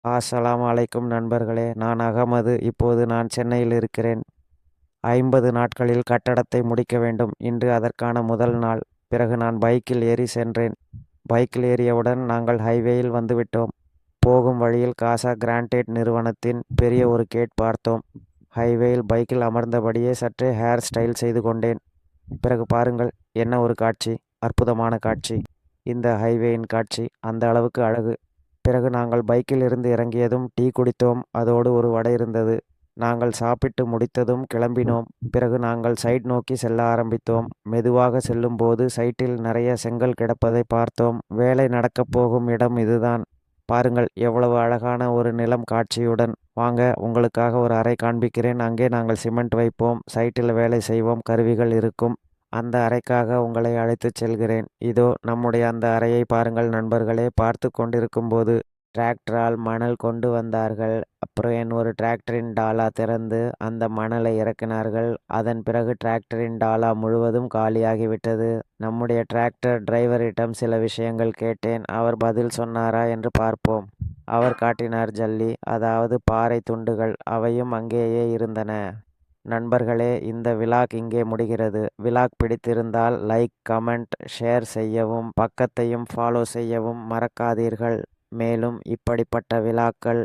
அஸ்ஸலாமு அலைக்கும் நண்பர்களே, நான் அகமது. இப்போது நான் சென்னையில் இருக்கிறேன். 50 நாட்களில் கட்டடத்தை முடிக்க வேண்டும். இன்று அதற்கான முதல் நாள். பிறகு நான் பைக்கில் ஏறி சென்றேன். பைக்கில் ஏறியவுடன் நாங்கள் ஹைவேயில் வந்துவிட்டோம். போகும் வழியில் காசா கிராண்டைட் நிறுவனத்தின் பெரிய ஒரு கேட் பார்த்தோம். ஹைவேயில் பைக்கில் அமர்ந்தபடியே சற்றே ஹேர் ஸ்டைல் செய்து கொண்டேன். பிறகு பாருங்கள், என்ன ஒரு காட்சி! அற்புதமான காட்சி! இந்த ஹைவேயின் காட்சி அந்த அளவுக்கு அழகு. பிறகு நாங்கள் பைக்கில் இருந்து இறங்கியதும் டீ குடித்தோம். அதோடு ஒரு வடை இருந்தது. நாங்கள் சாப்பிட்டு முடித்ததும் கிளம்பினோம். பிறகு நாங்கள் சைட் நோக்கி செல்ல ஆரம்பித்தோம். மெதுவாக செல்லும்போது சைட்டில் நிறைய செங்கல் கிடப்பதை பார்த்தோம். வேலை நடக்கப் போகும் இடம் இதுதான். பாருங்கள், எவ்வளவு அழகான ஒரு நிலம் காட்சியுடன். வாங்க, உங்களுக்காக ஒரு அறை காண்பிக்கிறேன். அங்கே நாங்கள் சிமெண்ட் வைப்போம், சைட்டில் வேலை செய்வோம், கருவிகள் இருக்கும். அந்த அறைக்காக உங்களை அழைத்துச் செல்கிறேன். இதோ நம்முடைய அந்த அறையை பாருங்கள் நண்பர்களே. பார்த்து கொண்டிருக்கும்போது டிராக்டரால் மணல் கொண்டு வந்தார்கள். அப்புறம் ஒரு டிராக்டரின் டாலா திறந்து அந்த மணலை இறக்கினார்கள். அதன் பிறகு டிராக்டரின் டாலா முழுவதும் காலியாகிவிட்டது. நம்முடைய டிராக்டர் டிரைவரிடம் சில விஷயங்கள் கேட்டேன். அவர் பதில் சொன்னாரா என்று பார்ப்போம். அவர் காட்டினார் ஜல்லி, அதாவது பாறை துண்டுகள். அவையும் அங்கேயே இருந்தன. நண்பர்களே, இந்த விலாக் இங்கே முடிகிறது. விலாக் பிடித்திருந்தால் லைக், கமெண்ட், ஷேர் செய்யவும், பக்கத்தையும் ஃபாலோ செய்யவும் மறக்காதீர்கள். மேலும் இப்படிப்பட்ட விலாக்கள்